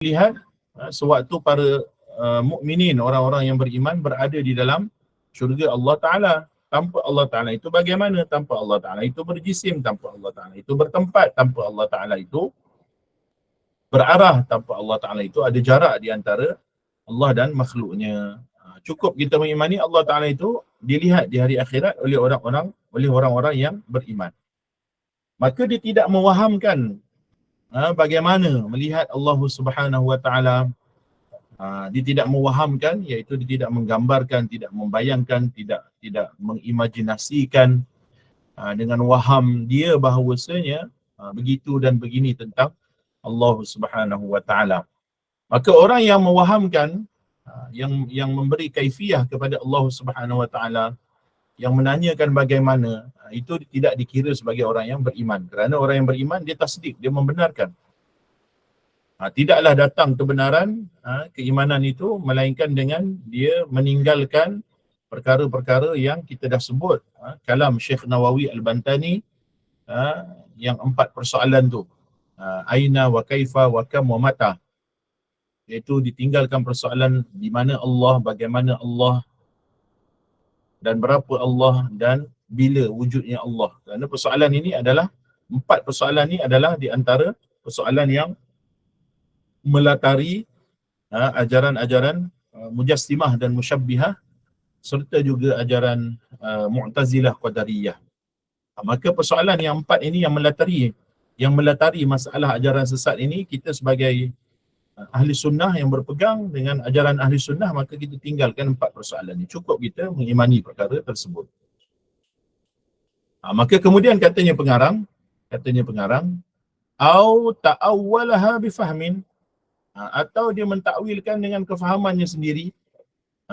lihat sewaktu para mukminin, orang-orang yang beriman berada di dalam syurga Allah Ta'ala. Tanpa Allah Ta'ala itu bagaimana? Tanpa Allah Ta'ala itu berjisim, tanpa Allah Ta'ala itu bertempat, tanpa Allah Ta'ala itu berarah, tanpa Allah Ta'ala itu ada jarak di antara Allah dan makhluknya. Cukup kita mengimani Allah Ta'ala itu dilihat di hari akhirat oleh orang-orang yang beriman. Maka dia tidak mewahamkan bagaimana melihat Allah Subhanahu Wa Ta'ala. Dia tidak mewahamkan, iaitu dia tidak menggambarkan, tidak membayangkan, tidak mengimajinasikan dengan waham dia bahawasanya begitu dan begini tentang Allah Subhanahu Wa Ta'ala. Maka orang yang mewahamkan, yang memberi kaifiyah kepada Allah Subhanahu Wa Ta'ala, yang menanyakan bagaimana, itu tidak dikira sebagai orang yang beriman. Kerana orang yang beriman dia tasdik, dia membenarkan. Tidaklah datang kebenaran, keimanan itu, melainkan dengan dia meninggalkan perkara-perkara yang kita dah sebut. Kalam Syekh Nawawi Al-Bantani, yang 4 persoalan tu. Aina wa kaifa wa kam wa mata. Iaitu ditinggalkan persoalan di mana Allah, bagaimana Allah, dan berapa Allah, dan bila wujudnya Allah. Kerana persoalan ini adalah, 4 persoalan ini adalah di antara persoalan yang melatari ajaran-ajaran Mujassimah dan Musyabbihah, serta juga ajaran Mu'tazilah Qadariyah. Maka persoalan yang 4 ini yang melatari masalah ajaran sesat ini, kita sebagai ahli sunnah yang berpegang dengan ajaran ahli sunnah, maka kita tinggalkan 4 persoalan ini. Cukup kita mengimani perkara tersebut. Maka kemudian katanya pengarang, au ta'awwalaha bifahmin, atau dia mentakwilkan dengan kefahamannya sendiri.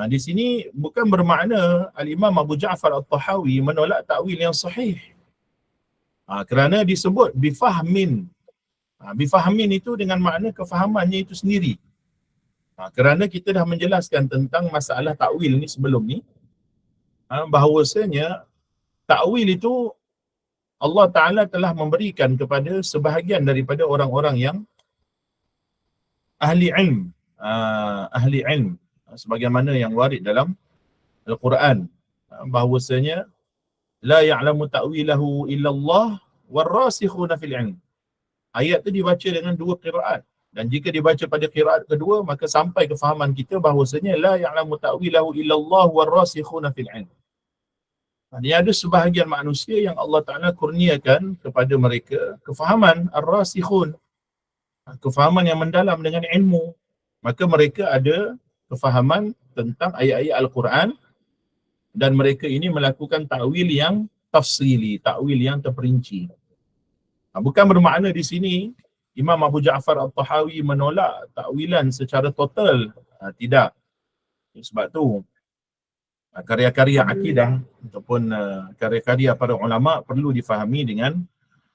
Di sini bukan bermakna Al-Imam Abu Ja'far At-Tahawi menolak takwil yang sahih. Kerana disebut bifahmin. Bifahmin itu dengan makna kefahamannya itu sendiri. Kerana kita dah menjelaskan tentang masalah takwil ni sebelum ni, bahawasanya takwil itu Allah Ta'ala telah memberikan kepada sebahagian daripada orang-orang yang ahli ilm, sebagaimana yang warid dalam Al-Quran, bahawasanya la ya'lamu ta'wilahu illallah warrasikhuna fil ilm. Ayat tu dibaca dengan 2 qiraat, dan jika dibaca pada qiraat kedua, maka sampai kefahaman kita bahawasanya la ya'lamu ta'wilahu illallah warrasikhuna fil ilm. Ini ada sebahagian manusia yang Allah Ta'ala kurniakan kepada mereka kefahaman ar-rasikhun, kefahaman yang mendalam dengan ilmu. Maka mereka ada kefahaman tentang ayat-ayat Al-Quran, dan mereka ini melakukan takwil yang tafsili, takwil yang terperinci. Bukan bermakna di sini Imam Abu Ja'far At-Tahawi menolak takwilan secara total. Tidak. Sebab tu karya-karya akidah ataupun karya-karya para ulama perlu difahami dengan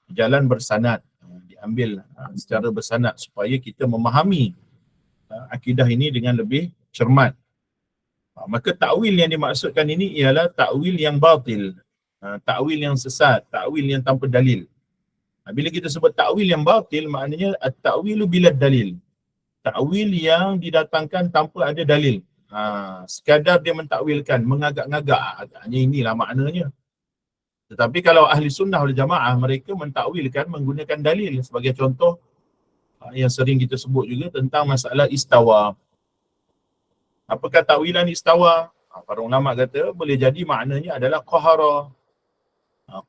jalan bersanad, diambil secara bersanad supaya kita memahami akidah ini dengan lebih cermat. Maka takwil yang dimaksudkan ini ialah takwil yang batil, takwil yang sesat, takwil yang tanpa dalil. Bila kita sebut takwil yang batil, maknanya at-ta'wilu bila dalil, takwil yang didatangkan tanpa ada dalil. Sekadar dia mentakwilkan, mengagak-ngagak, agaknya inilah maknanya. Tetapi kalau ahli sunnah wal jamaah, mereka mentakwilkan menggunakan dalil. Sebagai contoh yang sering kita sebut juga tentang masalah istawa. Apakah takwilan istawa? Para ulama kata boleh jadi maknanya adalah qahara.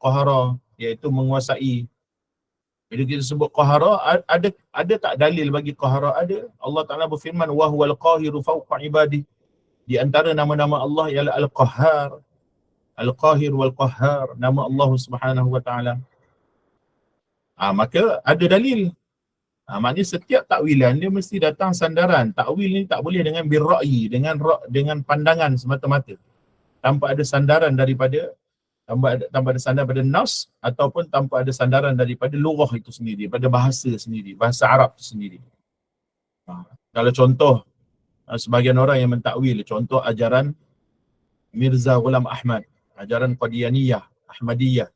Qahara iaitu menguasai. Bila kita sebut qahara, ada tak dalil bagi qahara? Ada. Allah Ta'ala berfirman wa huwal qahiru fawqa ibadih. Di antara nama-nama Allah ialah Al-Qahhar. Al-Qahir wal-Qahhar, nama Allah Subhanahu Wa Ta'ala. Maka ada dalil. Maknanya setiap takwilan dia mesti datang sandaran. Takwil ni tak boleh dengan birra'i, dengan pandangan semata-mata, tanpa ada sandaran daripada tanpa ada sandaran pada nas, ataupun tanpa ada sandaran daripada lughah itu sendiri, pada bahasa sendiri, bahasa Arab itu sendiri. Kalau contoh sebahagian orang yang mentakwil, contoh ajaran Mirza Ghulam Ahmad, ajaran Qadianiyah, Ahmadiyah,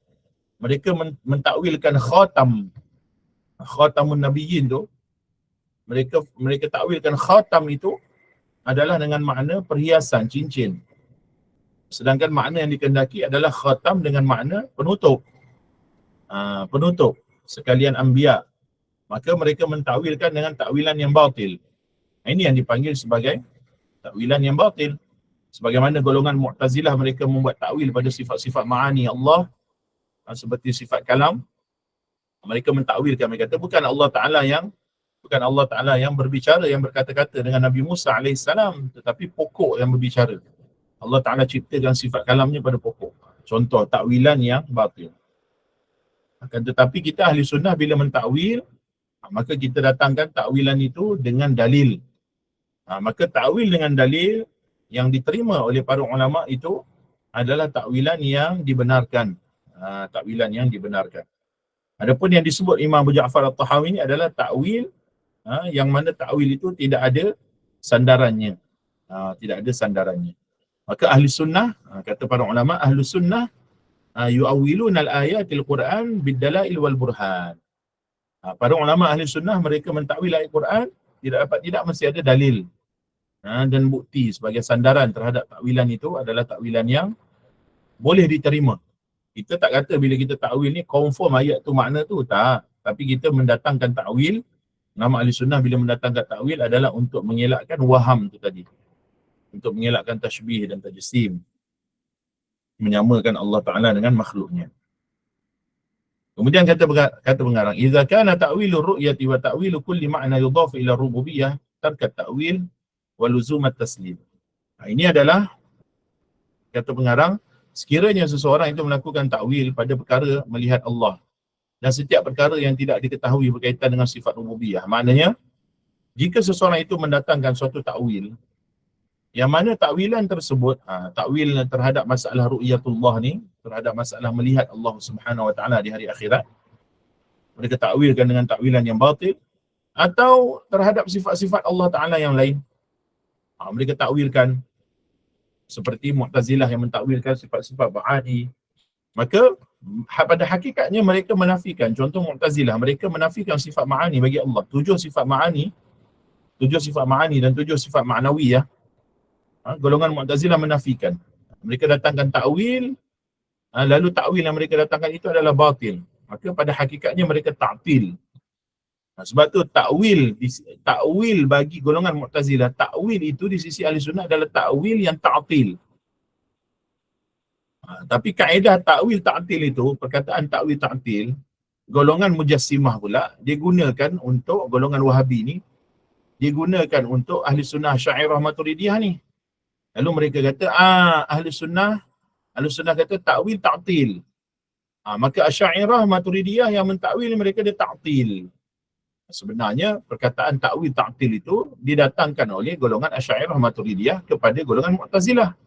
mereka mentakwilkan khatamun nabiyyin tu mereka takwilkan khatam itu adalah dengan makna perhiasan, cincin. Sedangkan makna yang dikehendaki adalah khatam dengan makna penutup. Penutup sekalian anbiya. Maka mereka mentakwilkan dengan takwilan yang batil. Ini yang dipanggil sebagai takwilan yang batil. Sebagaimana golongan Mu'tazilah, mereka membuat takwil pada sifat-sifat ma'ani Allah, seperti sifat kalam. Mereka mentakwilkan, mereka kata bukan Allah Ta'ala yang berbicara, yang berkata-kata dengan Nabi Musa AS, tetapi pokok yang berbicara. Allah Ta'ala ciptakan sifat kalamnya pada pokok. Contoh takwilan yang batil. Akan tetapi kita ahli sunnah bila mentakwil, maka kita datangkan takwilan itu dengan dalil. Maka takwil dengan dalil yang diterima oleh para ulama itu adalah takwilan yang dibenarkan. Takwilan yang dibenarkan. Adapun yang disebut Imam Abu Ja'far At-Tahawi ini adalah takwil yang mana takwil itu tidak ada sandarannya. Tidak ada sandarannya. Maka ahli sunnah, kata para ulama, ahli sunnah yu'awwiluna al-ayatil Quran bid-dalail wal burhan. Para ulama ahli sunnah, mereka mentakwil ayat Quran tidak mesti ada dalil dan bukti sebagai sandaran terhadap takwilan itu adalah takwilan yang boleh diterima. Kita tak kata bila kita takwil ni confirm ayat tu makna tu, tak. Tapi kita mendatangkan takwil, nama ahli sunnah bila mendatangkan takwil adalah untuk mengelakkan waham tu tadi. Untuk mengelakkan tashbih dan tajsim. Menyamakan Allah Ta'ala dengan makhluknya. Kemudian kata pengarang, idza kana ta'wilur ru'yati wa ta'wilu kulli ma'na yudhaf ila rububiyyah tarka ta'wil wa luzum at-taslim. Ini adalah kata pengarang, sekiranya seseorang itu melakukan takwil pada perkara melihat Allah dan setiap perkara yang tidak diketahui berkaitan dengan sifat rububiyah, maknanya jika seseorang itu mendatangkan suatu takwil yang mana takwilan tersebut, takwil terhadap masalah ru'yatullah ni, terhadap masalah melihat Allah Subhanahu Wa Taala di hari akhirat, mereka takwilkan dengan takwilan yang batil, atau terhadap sifat-sifat Allah Taala yang lain, mereka takwilkan seperti Mu'tazilah yang mentakwilkan sifat-sifat ma'ani. Maka pada hakikatnya mereka menafikan, contoh Mu'tazilah, mereka menafikan sifat ma'ani bagi Allah. 7 sifat ma'ani dan 7 sifat ma'nawiyah. Golongan Mu'tazilah menafikan. Mereka datangkan takwil, lalu takwil yang mereka datangkan itu adalah batil. Maka pada hakikatnya mereka ta'til. Sebab tu takwil bagi golongan Mu'tazilah, takwil itu di sisi ahli sunnah adalah takwil yang ta'til. Tapi kaedah takwil ta'til itu, perkataan takwil ta'til, golongan Mujassimah pula digunakan untuk golongan Wahabi ni, digunakan untuk ahli sunnah Syairah Maturidiyah ni. Lalu mereka kata ahli sunnah kata takwil ta'til. Maka Asy'ariyah Maturidiyah yang mentakwil mereka dia ta'til. Sebenarnya perkataan takwil ta'til itu didatangkan oleh golongan Asy'ariyah Maturidiyah kepada golongan Mu'tazilah.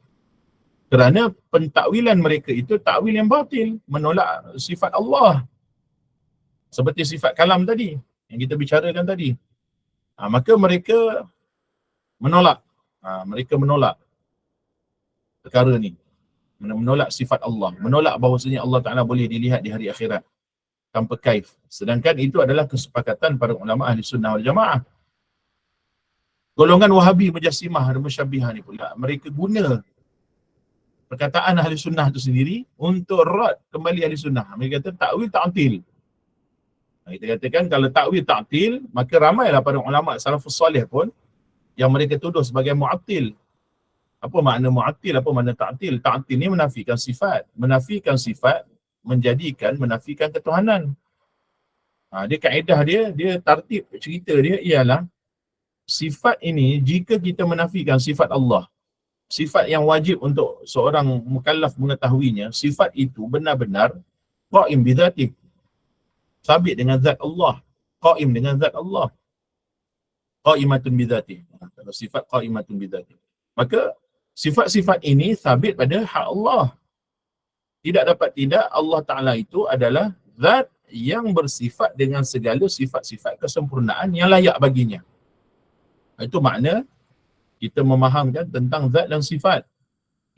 Kerana pentakwilan mereka itu takwil yang batil, menolak sifat Allah. Seperti sifat kalam tadi yang kita bicarakan tadi. Maka mereka menolak. Mereka menolak perkara ni. Menolak sifat Allah, menolak bahawasanya Allah Ta'ala boleh dilihat di hari akhirat tanpa kaif. Sedangkan itu adalah kesepakatan para ulama ahli sunnah wal jamaah. Golongan Wahabi, Mujassimah dan Musyabbihah ni pula, mereka guna perkataan ahli sunnah itu sendiri untuk rad kembali ahli sunnah. Mereka kata takwil ta'til. Kita katakan kalau takwil ta'til, maka ramailah para ulama salafus salih pun yang mereka tuduh sebagai mu'attil. Apa makna mu'attil, apa makna ta'til? Ta'til ni menafikan sifat. Menafikan sifat menafikan ketuhanan. Dia kaedah dia tartib cerita dia ialah sifat ini, jika kita menafikan sifat Allah, sifat yang wajib untuk seorang mukallaf mengetahuinya, sifat itu benar-benar qa'im bidzatih, sabit dengan zat Allah, qa'im dengan zat Allah, qa'imatun bidzatih. Kalau sifat qa'imatun bidzatih, maka sifat-sifat ini sabit pada hak Allah. Tidak dapat tidak, Allah Ta'ala itu adalah zat yang bersifat dengan segala sifat-sifat kesempurnaan yang layak baginya. Itu makna kita memahamkan tentang zat dan sifat.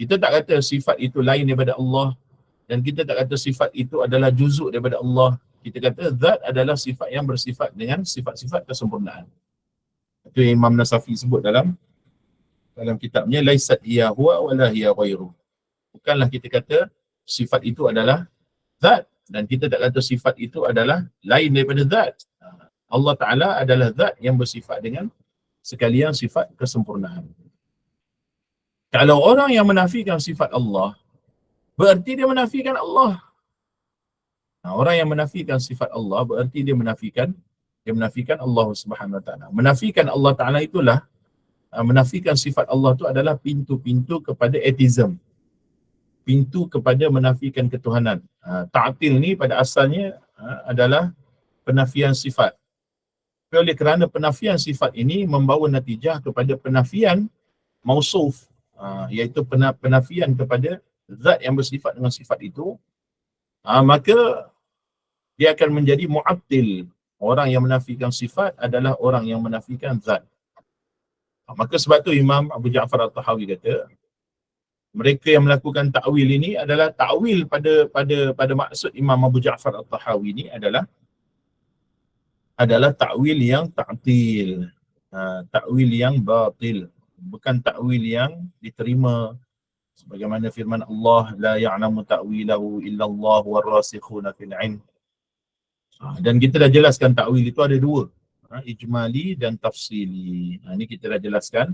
Kita tak kata sifat itu lain daripada Allah, dan kita tak kata sifat itu adalah juzuk daripada Allah. Kita kata zat adalah sifat yang bersifat dengan sifat-sifat kesempurnaan. Itu Imam Nasafi sebut dalam kitabnya, laisat hiya huwa wala hiya ghairu. Bukanlah kita kata sifat itu adalah zat, dan kita tak kata sifat itu adalah lain daripada zat. Allah Ta'ala adalah zat yang bersifat dengan sekalian sifat kesempurnaan. Kalau orang yang menafikan sifat Allah, berarti dia menafikan Allah. Orang yang menafikan sifat Allah berarti dia menafikan Allah Subhanahu Wa Taala. Menafikan Allah Taala itulah, menafikan sifat Allah itu adalah pintu-pintu kepada atheism, pintu kepada menafikan ketuhanan. Ta'til ni pada asalnya adalah penafian sifat. Tapi oleh kerana penafian sifat ini membawa natijah kepada penafian mausuf, iaitu penafian kepada zat yang bersifat dengan sifat itu, maka dia akan menjadi mu'attil. Orang yang menafikan sifat adalah orang yang menafikan zat. Maka sebab tu Imam Abu Ja'far At-Tahawi kata, mereka yang melakukan takwil ini adalah takwil pada maksud Imam Abu Ja'far At-Tahawi ini adalah takwil yang ta'til, takwil yang batil, bukan takwil yang diterima, sebagaimana firman Allah, la ya'lamu ta'wilahu illallah warrasikhuna fil 'ilm. Dan kita dah jelaskan takwil itu ada dua, ijmali dan tafsili. Ini kita dah jelaskan,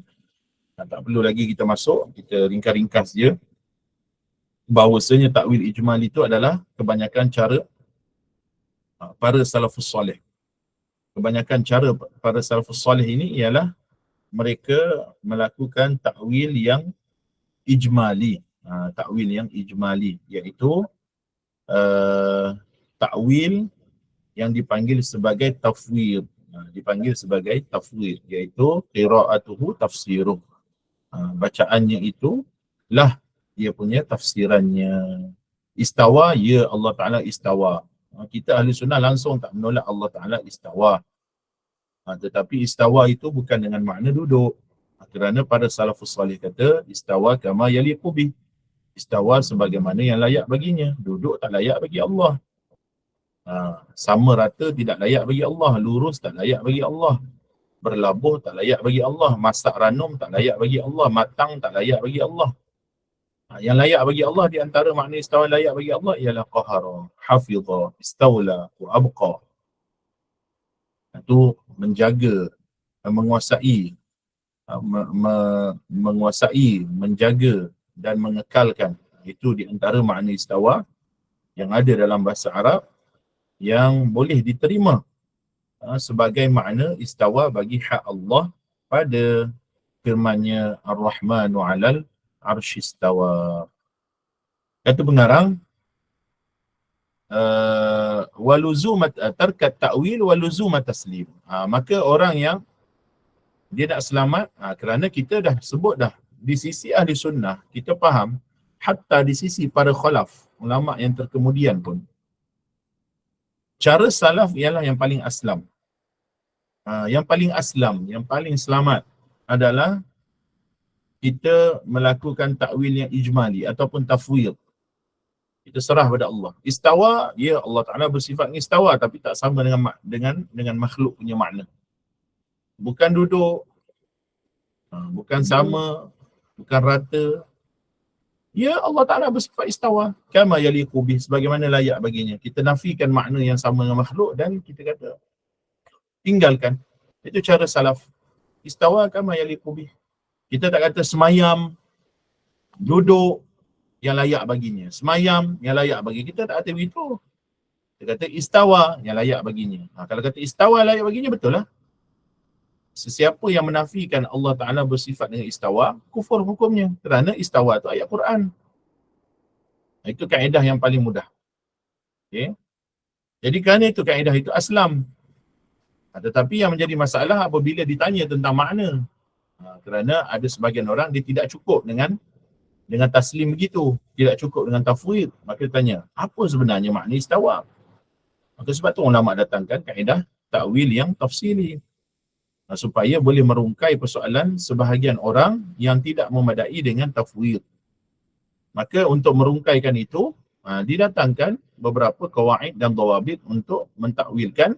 tak perlu lagi kita masuk, kita ringkas-ringkas je bahawasanya takwil ijmali itu adalah kebanyakan cara para salafus soleh. Kebanyakan cara para salafus soleh ini ialah mereka melakukan takwil yang ijmali, takwil yang ijmali, iaitu takwil yang dipanggil sebagai tafwid, iaitu qira'atuhu tafsiruh, bacaannya itu lah dia punya tafsirannya. Istawa, ya Allah Ta'ala istawa. Kita ahli sunnah langsung tak menolak Allah Ta'ala istawa, tetapi istawa itu bukan dengan makna duduk, kerana pada salafus salih kata istawa kama yaliqu bih, istawa sebagaimana yang layak baginya. Duduk tak layak bagi Allah, sama rata tidak layak bagi Allah, lurus tak layak bagi Allah, berlabuh tak layak bagi Allah, masak ranum tak layak bagi Allah, matang tak layak bagi Allah. Yang layak bagi Allah di antara makna istawa layak bagi Allah ialah qahara, hafidha, istawla wa abqa. Itu menjaga, menguasai, menguasai, menjaga dan mengekalkan. Itu di antara makna istawa yang ada dalam bahasa Arab yang boleh diterima sebagai makna istawa bagi hak Allah pada firman-Nya Ar-Rahmanu 'alal 'arsy istawa. Kata pengarang, waluzumat tarkat ta'wil waluzumat taslim. Maka orang yang dia nak selamat, kerana kita dah sebut dah, di sisi ahli sunnah kita faham, hatta di sisi para khalaf, ulama yang terkemudian pun, cara salaf ialah yang paling aslam. Yang paling aslam, yang paling selamat adalah kita melakukan takwil yang ijmali ataupun tafwid. Kita serah pada Allah. Istawa, ya Allah Ta'ala bersifat istawa, tapi tak sama dengan makhluk punya makna. Bukan duduk, bukan sama, bukan rata. Ya Allah Ta'ala bersifat istawa kama yaliqu bih, sebagaimana layak baginya. Kita nafikan makna yang sama dengan makhluk dan kita kata tinggalkan. Itu cara salaf. Istawa kama yaliqu bih. Kita tak kata semayam, duduk yang layak baginya, semayam yang layak bagi kita, tak kata begitu. Kita kata istawa yang layak baginya. Kalau kata istawa layak baginya, betul lah. Sesiapa yang menafikan Allah Ta'ala bersifat dengan istawa, kufur hukumnya, kerana istawa itu ayat Quran. Itu kaedah yang paling mudah. Okay? Jadi kerana itu kaedah itu aslam. Tetapi yang menjadi masalah apabila ditanya tentang makna. Kerana ada sebagian orang dia tidak cukup dengan taslim begitu, tidak cukup dengan tafwid. Maka dia tanya, apa sebenarnya makna istawa? Maka sebab tu ulama datangkan kaedah takwil yang tafsili, supaya boleh merungkai persoalan sebahagian orang yang tidak memadai dengan tafwid. Maka untuk merungkaikan itu, didatangkan beberapa qawaid dan dawabit untuk mentakwilkan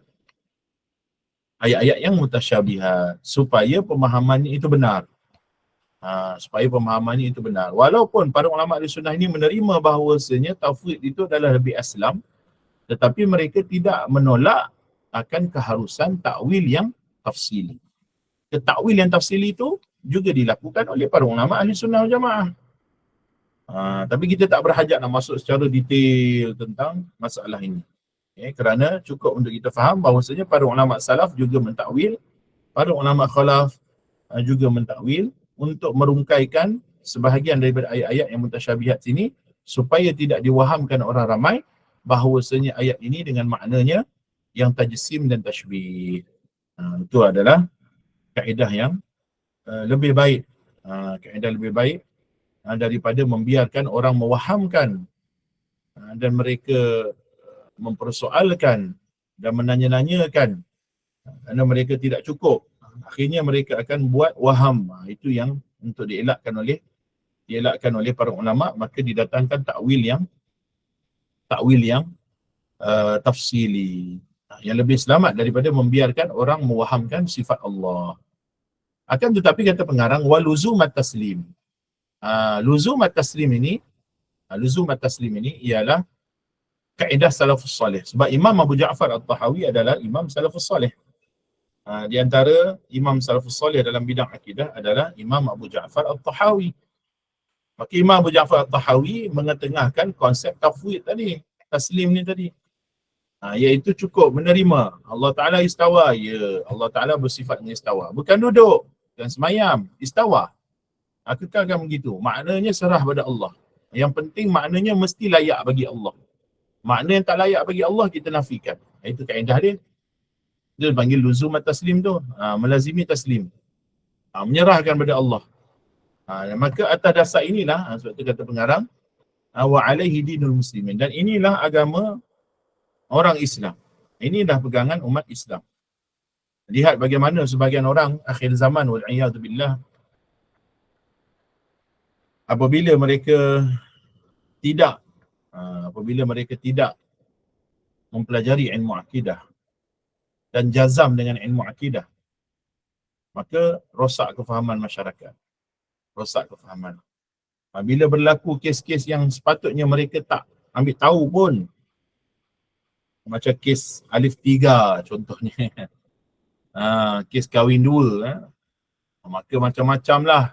ayat-ayat yang mutasyabihat supaya pemahamannya itu benar. Supaya pemahamannya itu benar. Walaupun para ulama ahli sunnah ini menerima bahawasanya tafwid itu adalah lebih aslam, tetapi mereka tidak menolak akan keharusan takwil yang tafsili. Takwil yang tafsili itu juga dilakukan oleh para ulama ahli sunnah wal jamaah. Tapi kita tak berhajat nak masuk secara detail tentang masalah ini. Kerana cukup untuk kita faham bahawasanya para ulama salaf juga mentakwil, para ulama khalaf juga mentakwil untuk merungkaikan sebahagian daripada ayat-ayat yang mutasyabihat sini supaya tidak diwahamkan orang ramai bahawasanya ayat ini dengan maknanya yang tajsim dan tashbih. Itu adalah kaedah yang lebih baik. Kaedah lebih baik daripada membiarkan orang mewahamkan dan mereka mempersoalkan dan menanya-nanyakan kerana mereka tidak cukup. Akhirnya mereka akan buat waham. Itu yang untuk dielakkan oleh para ulama, maka didatangkan takwil yang tafsili. Yang lebih selamat daripada membiarkan orang mewahamkan sifat Allah. Akan tetapi kata pengarang waluzumat taslim. Luzumat taslim ini ialah kaedah salafus salih. Sebab Imam Abu Ja'far At-Tahawi adalah Imam salafus salih. Di antara Imam salafus salih dalam bidang akidah adalah Imam Abu Ja'far At-Tahawi. Maka Imam Abu Ja'far At-Tahawi mengetengahkan konsep tafwid tadi, taslim ni tadi. Iaitu cukup menerima Allah Ta'ala istawa. Ya, Allah Ta'ala bersifatnya istawa. Bukan duduk dan semayam, istawa. Kekalkan begitu. Maknanya serah pada Allah. Yang penting maknanya mesti layak bagi Allah. Makna yang tak layak bagi Allah kita nafikan. Itu kaedah dia. Dia panggil luzumat taslim tu. Melazimi taslim. Menyerahkan pada Allah. Maka atas dasar inilah, sebab tu kata pengarang, wa alaihi dinul muslimin. Dan inilah agama orang Islam. Inilah pegangan umat Islam. Lihat bagaimana sebagian orang akhir zaman wal'iyadu billah, apabila mereka tidak mempelajari ilmu akidah dan jazam dengan ilmu akidah, maka rosak kefahaman masyarakat. Bila berlaku kes-kes yang sepatutnya mereka tak ambil tahu pun, macam kes Alif 3 contohnya, kes kahwin 2, maka macam-macam lah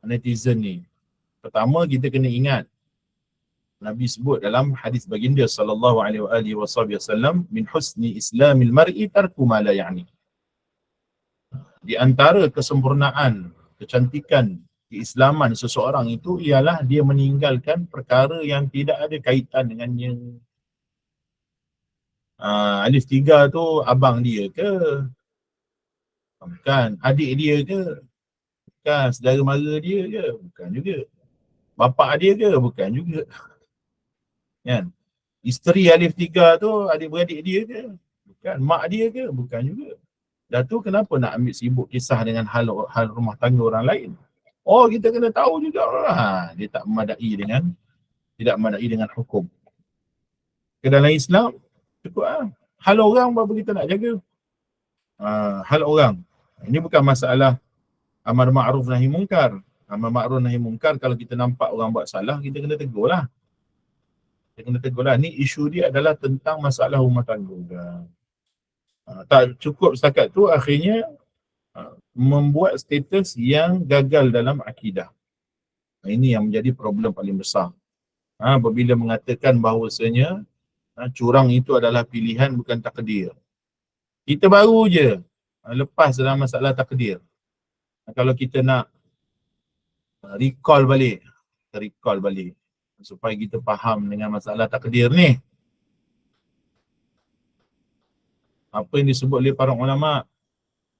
netizen ni. Pertama, kita kena ingat Nabi sebut dalam hadis baginda sallallahu alaihi wasallam, min husni islamil mar'i tarku ma la ya'ni. Di antara kesempurnaan, kecantikan keislaman seseorang itu ialah dia meninggalkan perkara yang tidak ada kaitan dengannya. Alif 3 tu abang dia ke? Bukan. Adik dia ke? Bukan. Saudara mara dia ke? Bukan juga. Bapa dia ke? Bukan juga. Kan? Isteri Alif 3 tu adik-beradik dia ke? Bukan. Mak dia ke? Bukan juga. Dah tu kenapa nak ambil sibuk kisah dengan hal rumah tangga orang lain? Oh, kita kena tahu juga. Dia tak memadai dengan hukum. Ke dalam Islam, cukup hal orang berapa kita nak jaga. Hal orang. Ini bukan masalah amar ma'ruf nahi mungkar. Amar ma'ruf nahi mungkar, kalau kita nampak orang buat salah, kita kena tegur lah. Ni isu dia adalah tentang masalah rumah tangga. Tak cukup setakat tu, akhirnya membuat status yang gagal dalam akidah. Ini yang menjadi problem paling besar. Apabila mengatakan bahawasanya curang itu adalah pilihan bukan takdir. Kita baru je lepas dalam masalah takdir. Kalau kita nak recall balik supaya kita faham dengan masalah takdir ni, apa yang disebut oleh para ulama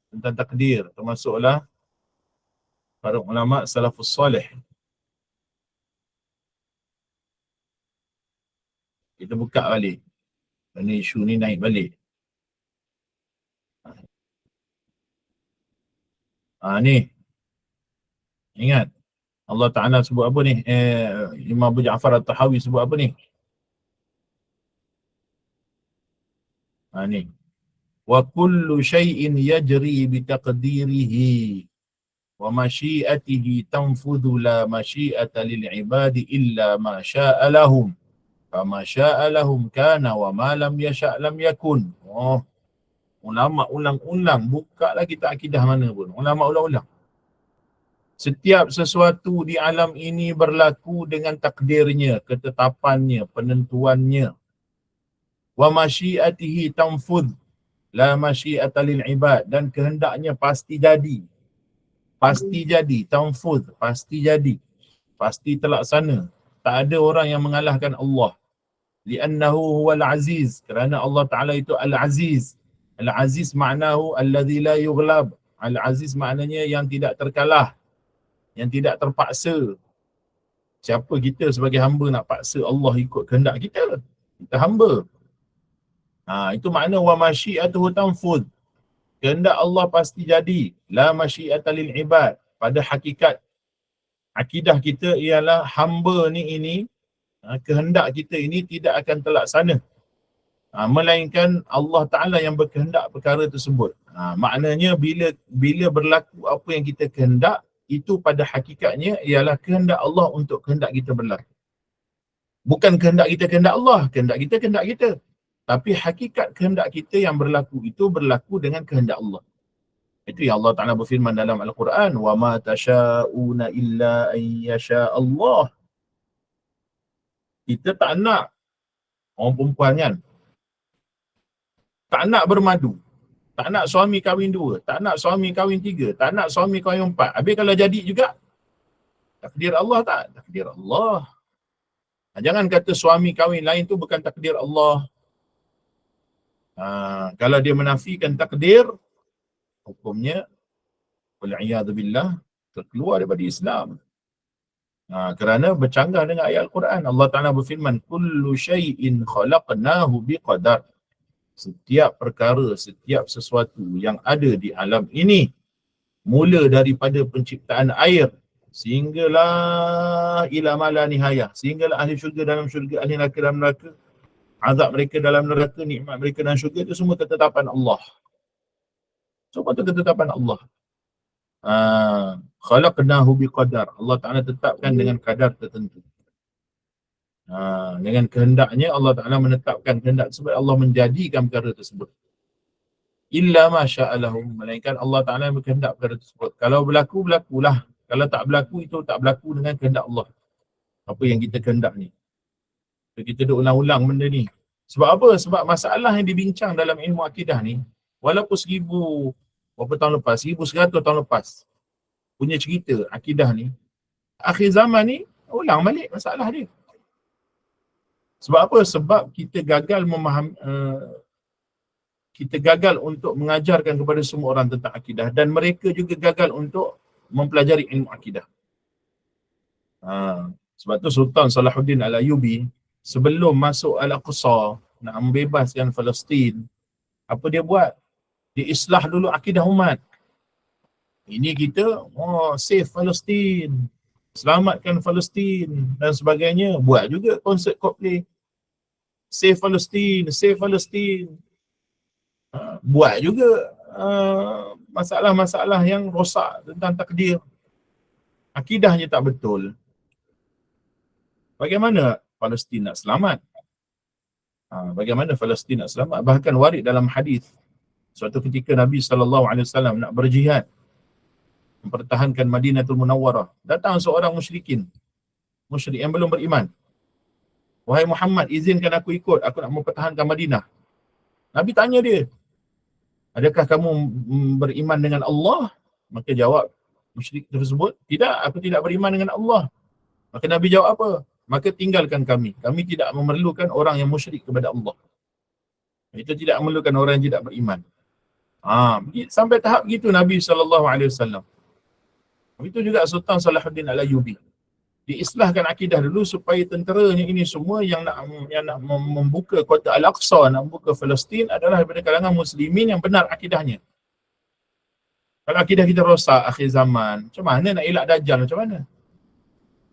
tentang takdir, termasuklah para ulama salafus salih. Kita buka balik. Ini isu ni naik balik. Ni. Ingat. Allah Ta'ala sebut apa ni? Imam Abu Ja'far At-Tahawi sebut apa ni? Ni. wa kullu syai'in yajri bi taqdirihi wa masyiatihi tanfudhu la masyiata lil ibadi illa ma syaa lahum fama syaa lahum kana wa ma lam yasha lam yakun. Oh, ulama ulang-ulang, buka lah kita akidah mana pun, ulama ulang-ulang. Setiap sesuatu di alam ini berlaku dengan takdirnya, ketetapannya, penentuannya. Wa masyiatihi tanfudh la masyiata lil ibad, dan kehendaknya pasti jadi. Pasti jadi, tanfudh, pasti jadi, pasti terlaksana. Tak ada orang yang mengalahkan Allah. Li'annahu huwal aziz, kerana Allah Ta'ala itu al-aziz. Al-aziz maknahu alladhi la yughlab. Al-aziz maknanya yang tidak terkalah, yang tidak terpaksa. Siapa kita sebagai hamba nak paksa Allah ikut kehendak kita? Kita hamba. Itu makna wa masyiatuhu tanfudh. Kehendak Allah pasti jadi. La masyiata lil ibad. Pada hakikat akidah kita ialah hamba ni ini, kehendak kita ini tidak akan terlaksana melainkan Allah Ta'ala yang berkehendak perkara tersebut. Maknanya bila berlaku apa yang kita kehendak, itu pada hakikatnya ialah kehendak Allah untuk kehendak kita berlaku. Bukan kehendak kita kehendak Allah, kehendak kita kehendak kita. Tapi hakikat kehendak kita yang berlaku itu berlaku dengan kehendak Allah. Itu yang Allah Ta'ala berfirman dalam Al-Quran, wa ma tasha'una illa an yasha Allah. Kita tak nak orang perempuan kan, tak nak bermadu, tak nak suami kahwin 2, tak nak suami kahwin 3, tak nak suami kahwin 4. Habis kalau jadi juga, takdir Allah tak? Takdir Allah. Jangan kata suami kahwin lain tu bukan takdir Allah. Kalau dia menafikan takdir, hukumnya wal'iyadzubillah, terkeluar daripada Islam. Kerana bercanggah dengan ayat Al-Quran. Allah Ta'ala berfirman, kullu syai'in khalaqnahu biqadar. Setiap perkara, setiap sesuatu yang ada di alam ini, mula daripada penciptaan air sehinggalah ila mala nihayah, sehinggalah ahli syurga dalam syurga, ahli neraka dalam neraka, azab mereka dalam neraka, nikmat mereka dalam syurga, itu semua ketetapan Allah. Semua itu ketetapan Allah. Khalaqnahu biqadar. Allah Ta'ala tetapkan dengan kadar tertentu. Dengan kehendaknya Allah Ta'ala menetapkan kehendak tersebut, Allah menjadikan perkara tersebut. Illa ma sya'alahum, melainkan Allah Ta'ala yang berkehendak perkara tersebut. Kalau berlaku, berlakulah. Kalau tak berlaku, itu tak berlaku dengan kehendak Allah. Apa yang kita kehendak ni. So, kita duk ulang-ulang benda ni. Sebab apa? Sebab masalah yang dibincang dalam ilmu akidah ni, walaupun 1000 berapa tahun lepas, 1100 tahun lepas punya cerita akidah ni, akhir zaman ni ulang balik masalah dia. Sebab apa? Sebab kita gagal memahami, kita gagal untuk mengajarkan kepada semua orang tentang akidah, dan mereka juga gagal untuk mempelajari ilmu akidah. Sebab tu Sultan Salahuddin Al-Ayyubi sebelum masuk Al-Aqsa nak membebaskan Palestin, apa dia buat? Dia islah dulu akidah umat. Ini kita save Palestin, selamatkan Palestin dan sebagainya. Buat juga konsert Coldplay, save Palestin, save Palestin. Buat juga masalah-masalah yang rosak tentang takdir. Akidahnya tak betul. Bagaimana Palestin nak selamat? Bagaimana Palestin nak selamat? Bahkan warid dalam hadis, suatu ketika Nabi SAW nak berjihad mempertahankan Madinatul Munawwarah, datang seorang musyrik yang belum beriman. Wahai Muhammad, izinkan aku ikut, aku nak mempertahankan Madinah. Nabi tanya dia, adakah kamu beriman dengan Allah? Maka jawab musyrik tersebut, tidak, aku tidak beriman dengan Allah. Maka Nabi jawab apa? Maka tinggalkan kami. Kami tidak memerlukan orang yang musyrik kepada Allah. Itu tidak memerlukan orang yang tidak beriman. Sampai tahap gitu Nabi SAW. Itu juga Sultan Salahuddin Al-Ayyubi. Diislahkan akidah dulu supaya tenteranya ini semua yang nak membuka kota Al-Aqsa, nak membuka Palestin adalah daripada kalangan muslimin yang benar akidahnya. Kalau akidah kita rosak akhir zaman, macam mana nak elak Dajjal? Macam mana?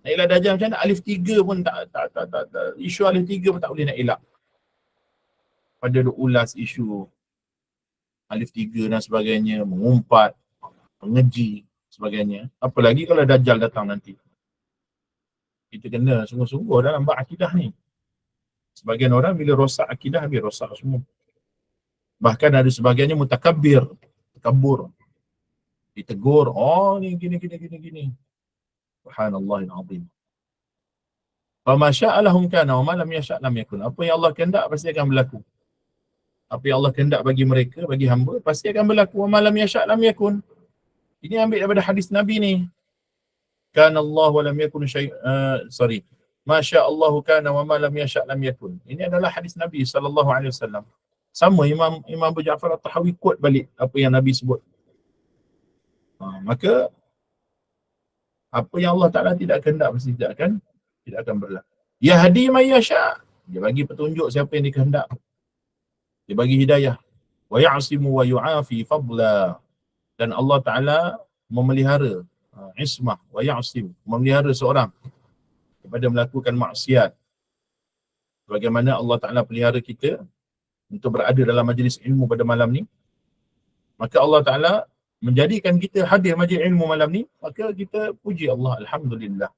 Nak elak Dajjal macam mana? Alif 3 pun tak isu alif 3 pun tak boleh nak elak. Pada duk ulas isu alif 3 dan sebagainya, mengumpat, mengeji sebagainya. Apalagi kalau Dajjal datang nanti. Kita kena sungguh-sungguh dalam bab akidah ni. Sebagian orang bila rosak akidah, habis rosak semua. Bahkan ada sebagiannya mutakabbir, takabur. Ditegur, oh ni gini. Subhanallahil azim. Fa ma syaa lahum kana wa ma lam yasha' lam yakun. Apa yang Allah kehendak pasti akan berlaku. Apa yang Allah kehendak bagi mereka, bagi hamba, pasti akan berlaku. Wa ma lam yasha' lam yakun. Ini ambil daripada hadis Nabi ni. Kana Allah wa lam yakun Ma syaa Allahu kana wa ma lam yasha' lam yakun. Ini adalah hadis Nabi sallallahu alaihi wasallam. Sama Imam Abu Ja'far At-Tahawi quote balik apa yang Nabi sebut. Maka apa yang Allah Ta'ala tidak kehendak pasti tidak akan berlaku. Yahdi man yasha'. Dia bagi petunjuk siapa yang dikehendak. Dia bagi hidayah. Wa ya'simu wa yu'afi fadla. Dan Allah Ta'ala memelihara ismah wa ya'sim, memelihara seorang daripada melakukan maksiat. Bagaimana Allah Ta'ala pelihara kita untuk berada dalam majlis ilmu pada malam ni, maka Allah Ta'ala menjadikan kita hadir majlis ilmu malam ni, maka kita puji Allah, alhamdulillah.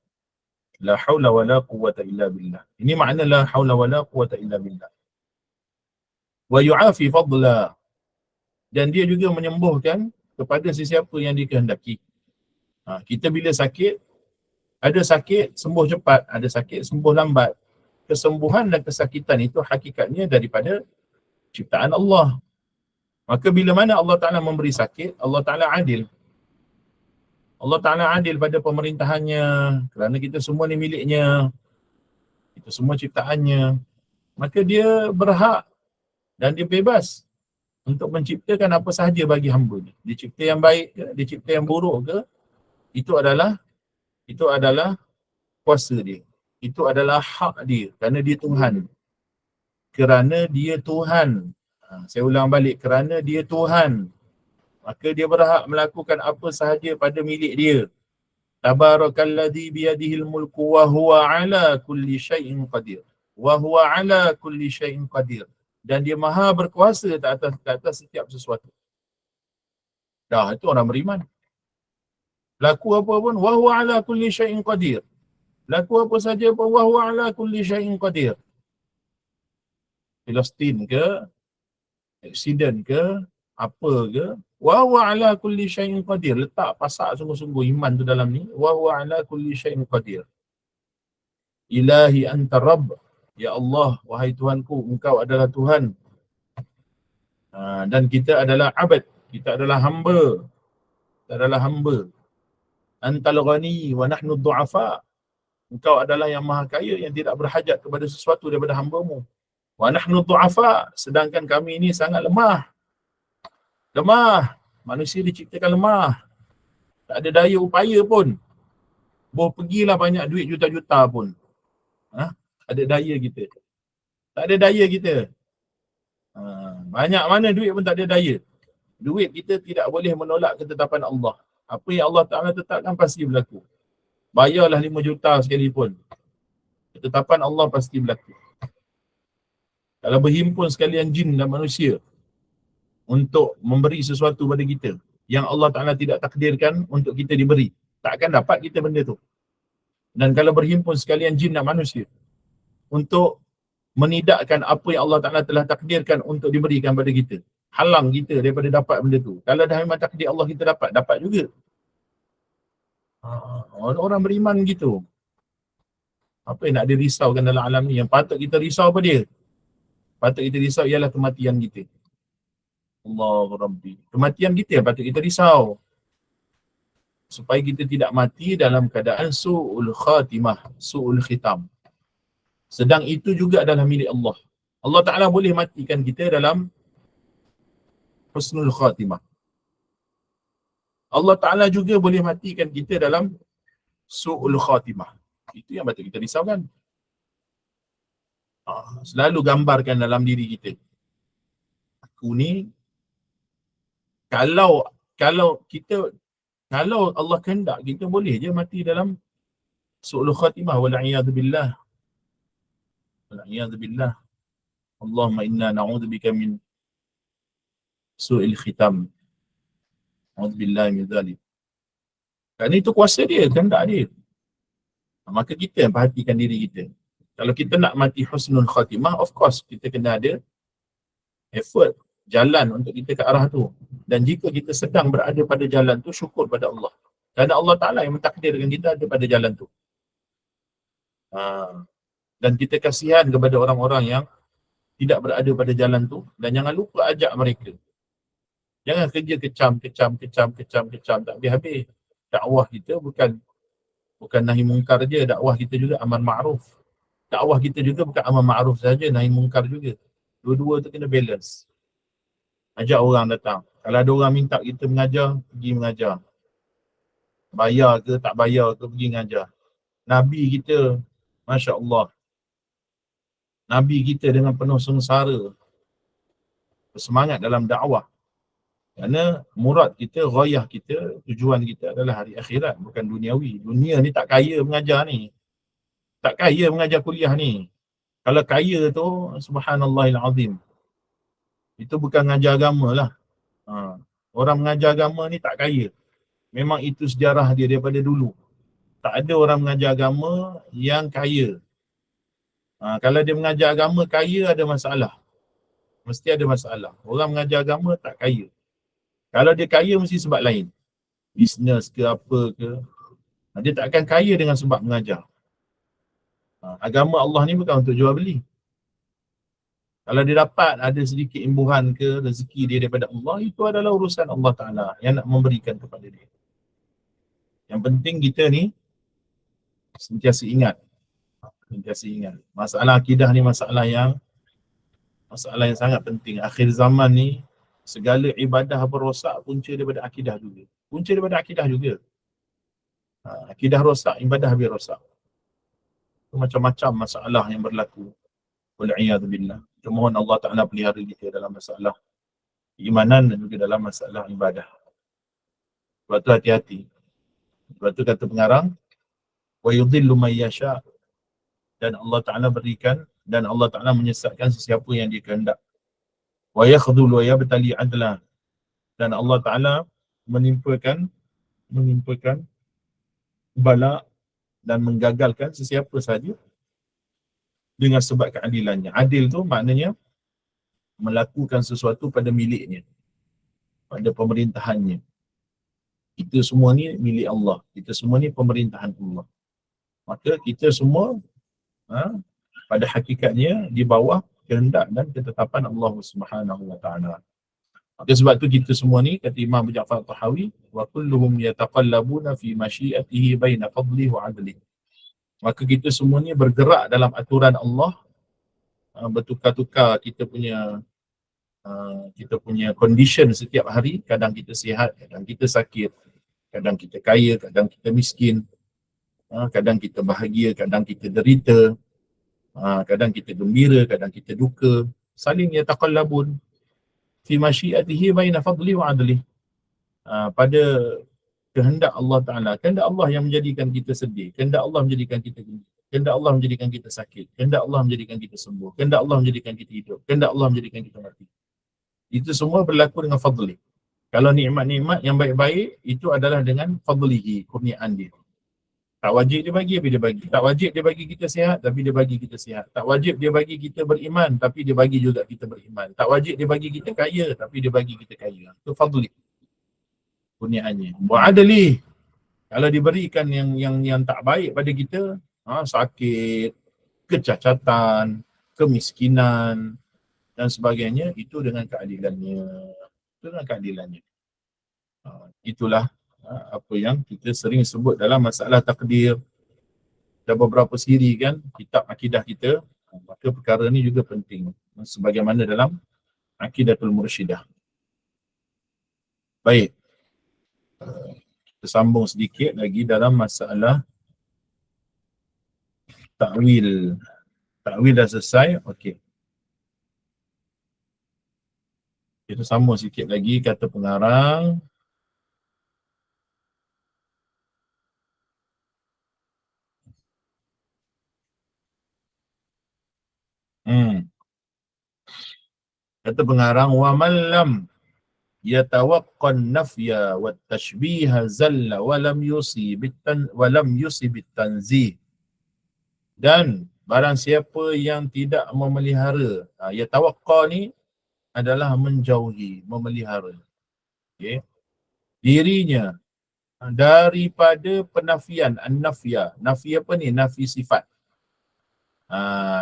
La haula wa la quwwata illa billah. Ini makna la haula wa la quwwata illa billah. Wa yu'afi fadla. Dan dia juga menyembuhkan kepada sesiapa yang dikehendaki. Kita bila sakit, ada sakit sembuh cepat, ada sakit sembuh lambat. Kesembuhan dan kesakitan itu hakikatnya daripada ciptaan Allah. Maka bila mana Allah Ta'ala memberi sakit, Allah Ta'ala adil. Allah Ta'ala adil pada pemerintahannya, kerana kita semua ni miliknya, kita semua ciptaannya. Maka dia berhak dan dia bebas untuk menciptakan apa sahaja bagi hamba ni. Dia cipta yang baik ke, dia cipta yang buruk ke, itu adalah kuasa dia. Itu adalah hak dia, kerana dia Tuhan. Kerana dia Tuhan. Saya ulang balik, kerana dia Tuhan, maka dia berhak melakukan apa sahaja pada milik dia. Tabarakalladzi biyadihil mulku wa huwa ala kulli syai'in qadir. Wa huwa ala kulli syai'in qadir. Dan dia maha berkuasa ke atas setiap sesuatu. Dah, itu orang beriman. Laku apa pun, wa huwa ala kulli syai'in qadir. Laku apa saja pun, wa huwa ala kulli syai'in qadir. Palestin ke, aksiden ke, apa ke, wa huwa ala kulli syai'in qadir. Letak pasak sungguh-sungguh iman tu dalam ni, wa huwa ala kulli syai'in qadir. Ilahi anta rabb. Ya Allah, wahai Tuhanku, engkau adalah Tuhan. Dan kita adalah abad, kita adalah hamba. Kita adalah hamba. Antal ghani wa nahnu du'afa. Engkau adalah yang maha kaya, yang tidak berhajat kepada sesuatu daripada hamba-Mu. Wa nahnu du'afa, sedangkan kami ini sangat lemah. Lemah. Manusia diciptakan lemah. Tak ada daya upaya pun. Boleh pergilah banyak duit juta-juta pun. Ada daya kita. Tak ada daya kita. Banyak mana duit pun tak ada daya. Duit kita tidak boleh menolak ketetapan Allah. Apa yang Allah Ta'ala tetapkan pasti berlaku. Bayarlah 5 juta sekalipun, ketetapan Allah pasti berlaku. Kalau berhimpun sekalian jin dan manusia untuk memberi sesuatu pada kita yang Allah Ta'ala tidak takdirkan untuk kita diberi, takkan dapat kita benda tu. Dan kalau berhimpun sekalian jin dan manusia untuk menidakkan apa yang Allah Ta'ala telah takdirkan untuk diberikan pada kita, halang kita daripada dapat benda tu, kalau dah memang takdir Allah kita dapat juga. Orang beriman gitu. Apa yang nak dirisaukan dalam alam ni? Yang patut kita risau apa dia? Patut kita risau ialah kematian kita. Allahu Rabbi. Kematian kita yang patut kita risau. Supaya kita tidak mati dalam keadaan su'ul khatimah, su'ul khitam. Sedang itu juga adalah milik Allah. Allah Ta'ala boleh matikan kita dalam husnul khatimah. Allah Ta'ala juga boleh matikan kita dalam su'ul khatimah. Itu yang patut kita risaukan. Selalu gambarkan dalam diri kita. Aku ni, kalau Allah kehendak, kita boleh je mati dalam su'ul khatimah. Wal'iyadu billah. Wal'iyadu billah. Allahumma inna na'udzubika min su'il khitam. Auzubillahi min dzalik. Kerana itu kuasa dia, kehendak dia. Maka kita yang perhatikan diri kita. Kalau kita nak mati husnul khatimah, of course kita kena ada effort, jalan untuk kita ke arah tu. Dan jika kita sedang berada pada jalan tu, syukur pada Allah. Kerana Allah Ta'ala yang mentakdirkan kita ada pada jalan tu. Dan kita kasihan kepada orang-orang yang tidak berada pada jalan tu. Dan jangan lupa ajak mereka. Jangan kerja kecam, tak habis-habis. Dakwah kita bukan nahi mungkar je, dakwah kita juga amal ma'ruf. Dakwah kita juga bukan amal ma'ruf saja, nahi mungkar juga. Dua-dua tu kena balance. Ajak orang datang. Kalau ada orang minta kita mengajar, pergi mengajar. Bayar ke tak bayar ke, pergi mengajar. Nabi kita, Masya Allah. Nabi kita dengan penuh sengsara, bersemangat dalam dakwah. Kerana murad kita, ghayah kita, tujuan kita adalah hari akhirat, bukan duniawi. Dunia ni tak kaya mengajar ni. Tak kaya mengajar kuliah ni. Kalau kaya tu, subhanallahil azim. Itu bukan mengajar agama lah. Orang mengajar agama ni tak kaya. Memang itu sejarah dia daripada dulu. Tak ada orang mengajar agama yang kaya. Kalau dia mengajar agama kaya, ada masalah. Mesti ada masalah. Orang mengajar agama tak kaya. Kalau dia kaya mesti sebab lain. Bisnes ke apa ke. Dia tak akan kaya dengan sebab mengajar. Agama Allah ni bukan untuk jual beli. Kalau dia dapat ada sedikit imbuhan ke rezeki dia daripada Allah, itu adalah urusan Allah Ta'ala yang nak memberikan kepada dia. Yang penting kita ni sentiasa ingat. Masalah akidah ni masalah yang sangat penting. Akhir zaman ni segala ibadah berosak punca daripada akidah juga. Akidah rosak, ibadah habis rosak. Macam-macam masalah yang berlaku. Wal'iyadzubillah. Kita mohon Allah Ta'ala pelihara kita dalam masalah keimanan dan juga dalam masalah ibadah. Sebab tu hati-hati. Sebab tu kata pengarang, wa yudhillu man yasha, dan Allah Ta'ala berikan dan Allah Ta'ala menyesatkan sesiapa yang dia kehendak. Wa yakhdhul wa yabtali adla, dan Allah Ta'ala menimpakan bala dan menggagalkan sesiapa sahaja dengan sebab keadilannya. Adil tu maknanya melakukan sesuatu pada miliknya, pada pemerintahannya. Kita semua ni milik Allah. Kita semua ni pemerintahan Allah. Maka kita semua pada hakikatnya di bawah kehendak dan ketetapan Allah Subhanahu wa Ta'ala. Maka sebab tu kita semua ni, kata Imam Abu Ja'far Tahawi, wa kulluhum yataqallabuna fi masyiatihi baina fadlihi wa adlihi. Maka kita semua ni bergerak dalam aturan Allah, bertukar-tukar kita punya condition setiap hari. Kadang kita sihat, kadang kita sakit, kadang kita kaya, kadang kita miskin, kadang kita bahagia, kadang kita derita, kadang kita gembira, kadang kita duka. Saling yataqallabun fi masyiatihi baina fadlihi wa adlihi. Pada kehendak Allah Ta'ala. Kehendak Allah yang menjadikan kita sedih. Kehendak Allah menjadikan kita gembira. Kehendak Allah menjadikan kita sakit. Kehendak Allah menjadikan kita sembuh. Kehendak Allah menjadikan kita hidup. Kehendak Allah menjadikan kita mati. Itu semua berlaku dengan fadli. Kalau nikmat-nikmat yang baik-baik, itu adalah dengan fadlihi, kurniaan dia. Tak wajib dia bagi, tapi dia bagi. Tak wajib dia bagi kita sihat, tapi dia bagi kita sihat. Tak wajib dia bagi kita beriman, tapi dia bagi juga kita beriman. Tak wajib dia bagi kita kaya, tapi dia bagi kita kaya. Itu fadli, kurniaannya. Wa'adli, kalau diberikan yang tak baik pada kita, sakit, kecacatan, kemiskinan dan sebagainya, itu dengan keadilannya. Itulah apa yang kita sering sebut dalam masalah takdir. Ada beberapa siri kan kitab akidah kita. Maka perkara ni juga penting, sebagaimana dalam Aqidatul Mursyidah. Baik, kita sambung sedikit lagi dalam masalah takwil. Takwil dah selesai. Okey, kita sambung sikit lagi. Kata pengarang, kata pengarang, wa man lam yatawaqqan nafya wat tashbiha zalla wa lam yusibit tanzih. Dan barang siapa yang tidak memelihara, yatawaqqa ni adalah menjauhi, memelihara, okay, dirinya daripada penafian, an-nafya. Nafi apa ni? Nafi sifat.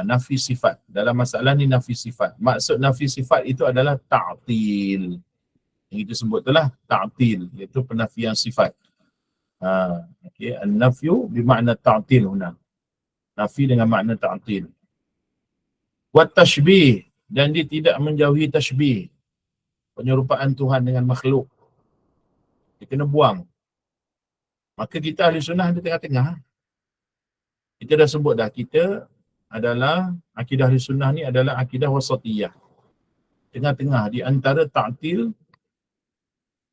Nafi sifat. Dalam masalah ni nafi sifat. Maksud nafi sifat itu adalah ta'til. Yang kita sebut itulah ta'til, iaitu penafian sifat. Okay. An-nafyu bermakna ta'til huna. Nafi dengan makna ta'til. Wa tashbih, dan dia tidak menjauhi tashbih, penyerupaan Tuhan dengan makhluk. Dia kena buang. Maka kita ahli sunnah di tengah-tengah. Kita dah sebut dah, kita adalah, akidah ahli sunnah ni adalah akidah wasatiyah. Tengah-tengah di antara ta'til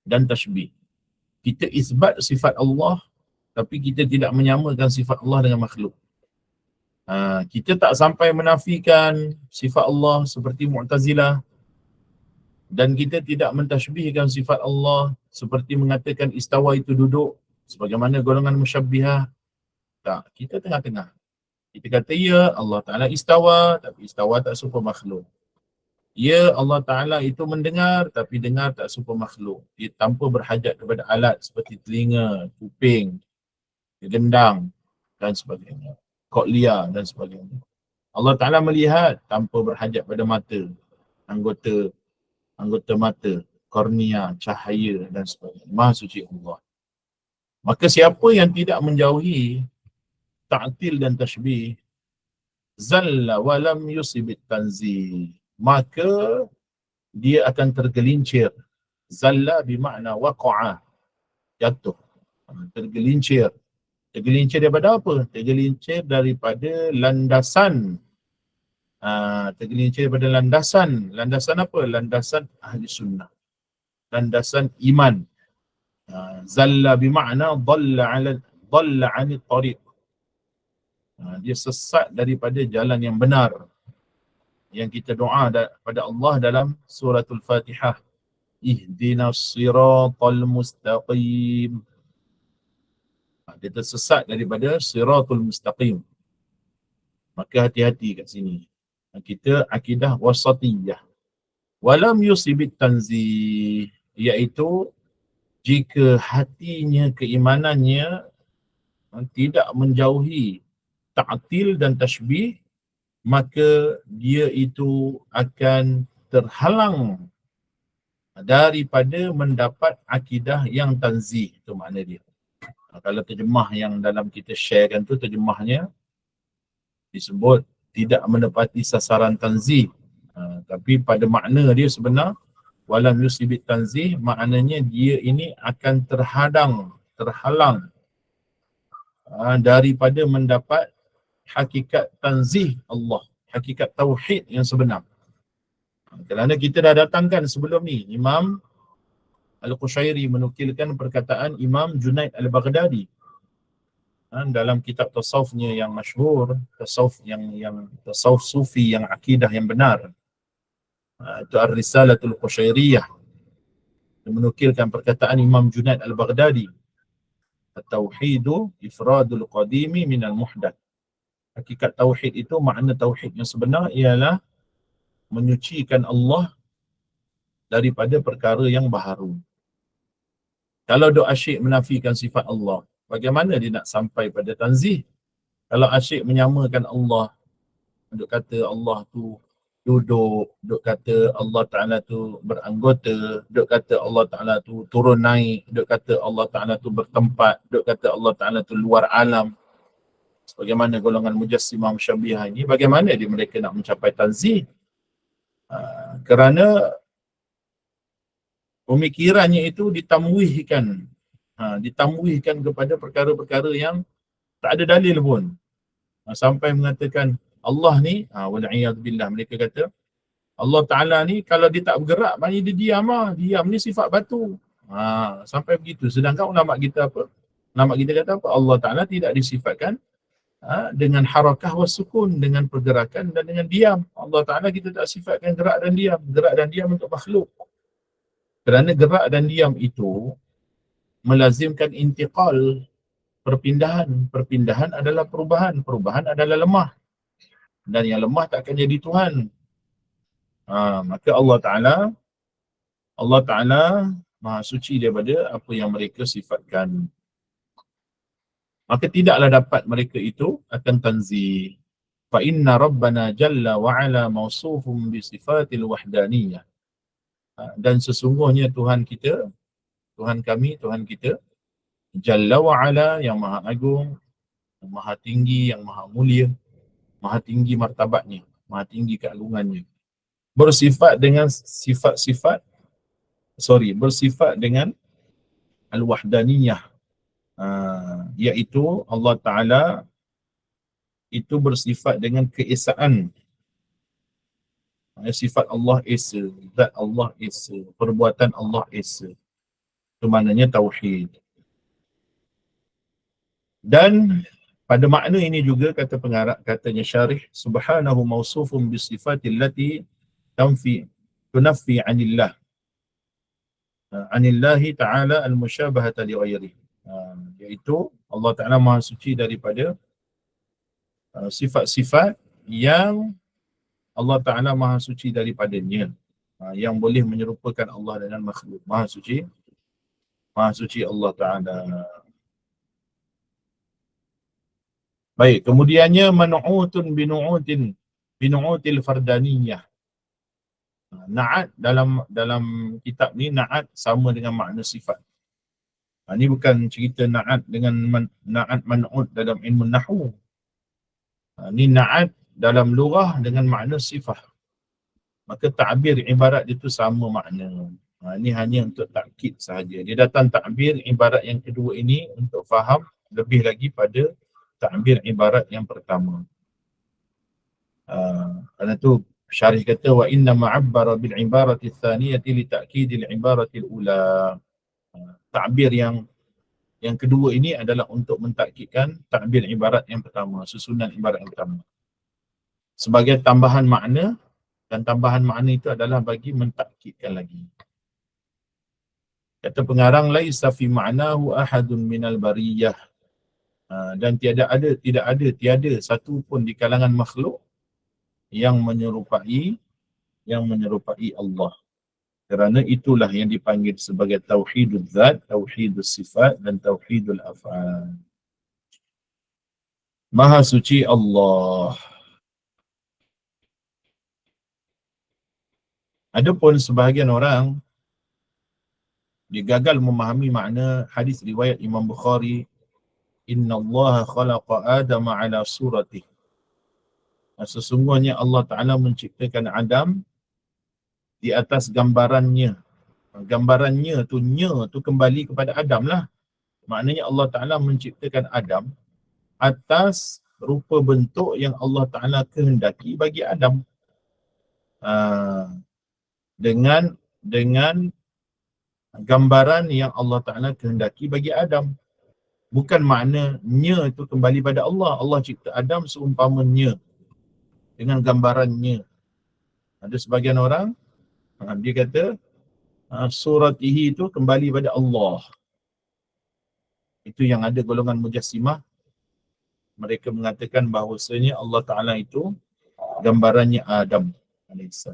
dan tashbih. Kita isbat sifat Allah, tapi kita tidak menyamakan sifat Allah dengan makhluk. Kita tak sampai menafikan sifat Allah seperti Mu'tazilah, dan kita tidak mentashbihkan sifat Allah seperti mengatakan istawa itu duduk sebagaimana golongan musyabbihah. Tak, kita tengah-tengah. Kita kata ya Allah Ta'ala istawa, tapi istawa tak serupa makhluk. Ya Allah Ta'ala itu mendengar, tapi dengar tak serupa makhluk. Dia tanpa berhajat kepada alat seperti telinga, kuping, gendang dan sebagainya, koklia dan sebagainya. Allah Ta'ala melihat tanpa berhajat pada mata, anggota mata, kornea, cahaya dan sebagainya. Maha suci Allah. Maka siapa yang tidak menjauhi ta'til dan tashbih, zalla wa lam yusibit tanzih, maka dia akan tergelincir. Zalla bermakna waqa'a, jatuh, tergelincir. Tergelincir daripada apa? Tergelincir daripada landasan. Tergelincir daripada landasan. Landasan apa? Landasan ahli sunnah. Landasan iman. Zalla bermakna dhalla 'anil tariq. Dia sesat daripada jalan yang benar. Yang kita doa pada Allah dalam suratul Fatihah. Ihdinas siratal mustaqim. Dia tersesat daripada siratul mustaqim. Maka hati-hati kat sini. Kita akidah wasatiyah. Walam yusibit tanzih, iaitu jika hatinya, keimanannya tidak menjauhi ta'til dan tashbih, maka dia itu akan terhalang daripada mendapat akidah yang tanzih. Itu makna dia. Kalau terjemah yang dalam kita sharekan tu, terjemahnya disebut tidak menepati sasaran tanzih. Tapi pada makna dia sebenar, walam yusibit tanzih, maknanya dia ini akan terhalang daripada mendapat hakikat tanzih Allah, hakikat tauhid yang sebenar. Kerana kita dah datangkan sebelum ni, Imam Al-Qushairi menukilkan perkataan Imam Junaid Al-Baghdadi dalam kitab tasawufnya yang masyhur, tasawuf yang tasawuf sufi yang akidah yang benar. Itu Ar-Risalatul Qushairiyah. Dia menukilkan perkataan Imam Junaid Al-Baghdadi. At-tauhidu ifradul qadimi minal muhdath. Hakikat tauhid itu, makna tauhid yang sebenar ialah menyucikan Allah daripada perkara yang baharu. Kalau dok asyik menafikan sifat Allah, bagaimana dia nak sampai pada tanzih? Kalau asyik menyamakan Allah, dok kata Allah tu duduk, dok kata Allah Ta'ala tu beranggota, dok kata Allah Ta'ala tu turun naik, dok kata Allah Ta'ala tu bertempat, dok kata Allah Ta'ala tu luar alam. Sebagaimana golongan Mujassimah Musyabbihah ini, bagaimana dia mereka nak mencapai tanzih? Kerana pemikirannya itu ditamwihkan kepada perkara-perkara yang tak ada dalil pun. Sampai mengatakan Allah ni, wal'iyadzubillah, mereka kata Allah Ta'ala ni kalau dia tak bergerak, maknanya dia diam lah. Diam ni sifat batu. Sampai begitu. Sedangkan ulama kita apa? Ulama kita kata apa? Allah Ta'ala tidak disifatkan dengan harakah wa sukun, dengan pergerakan dan dengan diam. Allah Ta'ala kita tak sifatkan gerak dan diam. Gerak dan diam untuk makhluk. Kerana gerak dan diam itu melazimkan intiqal, perpindahan. Perpindahan adalah perubahan. Perubahan adalah lemah. Dan yang lemah tak akan jadi Tuhan. Maka Allah Ta'ala Maha suci daripada apa yang mereka sifatkan. Maka tidaklah dapat mereka itu akan tanzih. Fa inna rabbana jalla wa ala mausufun bi sifatil wahdaniyah. Dan sesungguhnya Tuhan kita, Tuhan kami, Tuhan kita, jalla wa ala, yang maha agung, yang maha tinggi, yang maha mulia, maha tinggi martabatnya, maha tinggi keagungannya, bersifat dengan bersifat dengan al-wahdaniyah, iaitu Allah Ta'ala itu bersifat dengan keesaan. Sifat Allah esa, zat Allah esa, perbuatan Allah esa. Itu maknanya tauhid. Dan pada makna ini juga kata pengarang, katanya syarih, subhanahu mausufun bisifatil lati tunaffi anillah, anillahi ta'ala al-musyabahata li ghairihi. Iaitu Allah Ta'ala Maha suci daripada sifat-sifat yang Allah Ta'ala Maha suci daripadanya, yang boleh menyerupakan Allah dengan makhluk. Maha suci Allah Ta'ala. Baik, kemudiannya manu'utun binu'util fardaniyah. Na'at dalam kitab ni, na'at sama dengan makna sifat. Ini bukan cerita na'at dengan na'at man'ut dalam ilmu nahwu. Ini na'at dalam lugah dengan makna sifat. Maka ta'bir ibarat itu sama makna. Ini hanya untuk takkid sahaja. Dia datang ta'bir ibarat yang kedua ini untuk faham lebih lagi pada ta'bir ibarat yang pertama. Kerana itu syarih kata wa inna ma'abbara bil ibarati tsaniyati li ta'kidil ibarati al-ula. Ta'bir yang kedua ini adalah untuk mentakkidkan ta'bir ibarat yang pertama, susunan ibarat yang pertama, sebagai tambahan makna, dan tambahan makna itu adalah bagi mentakkidkan lagi. Kata pengarang, laisa fi ma'nahu ahadun minal bariyah. Dan tiada satu pun di kalangan makhluk yang menyerupai Allah. Kerana itulah yang dipanggil sebagai tauhidul zat, tauhidul sifat dan tauhidul af'al. Maha suci Allah. Adapun sebahagian orang dia gagal memahami makna hadis riwayat Imam Bukhari, Inna Allah khalaqa Adama ala suratih. Sesungguhnya Allah Ta'ala menciptakan Adam di atas gambarannya. Gambarannya tu, kembali kepada Adam lah. Maknanya Allah Ta'ala menciptakan Adam atas rupa bentuk yang Allah Ta'ala kehendaki bagi Adam. Dengan gambaran yang Allah Ta'ala kehendaki bagi Adam. Bukan maknanya itu kembali pada Allah. Allah cipta Adam seumpamanya dengan gambarannya. Ada sebagian orang dia kata suratihi itu kembali pada Allah. Itu yang ada golongan mujassimah. Mereka mengatakan bahawasanya Allah Ta'ala itu gambarannya Adam AS.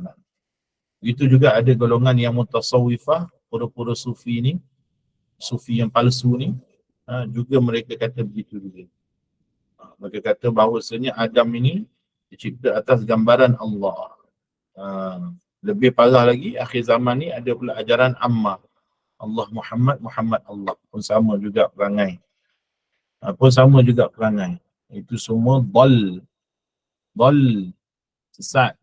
Itu juga ada golongan yang mutasawwifah, pura-pura sufi ni, sufi yang palsu ni, juga mereka kata begitu juga. Mereka kata bahawasanya Adam ini dicipta atas gambaran Allah. Lebih parah lagi, akhir zaman ni ada pula ajaran Ammah. Allah Muhammad Allah. Pun sama juga perangai. Itu semua dal, sesat.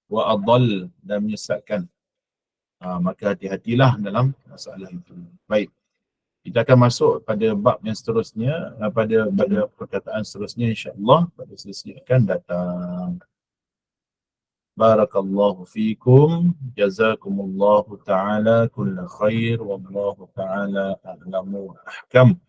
Wa adal, dan menyesatkan. Maka hati-hatilah dalam masalah itu. Baik. Kita akan masuk pada bab yang seterusnya, pada perkataan seterusnya insya-Allah pada sesi akan datang. Barakallahu fikum, jazakumullahu ta'ala kulla khair, wallahu ta'ala a'lamu wa ahkam.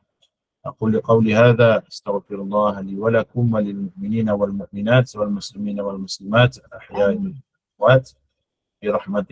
Aqulu qawli hadha, astaghfirullah li wa lakum wa lil mu'minina wal mu'minat wal muslimina wal muslimat ahya'i wal amwat bi rahmatihi.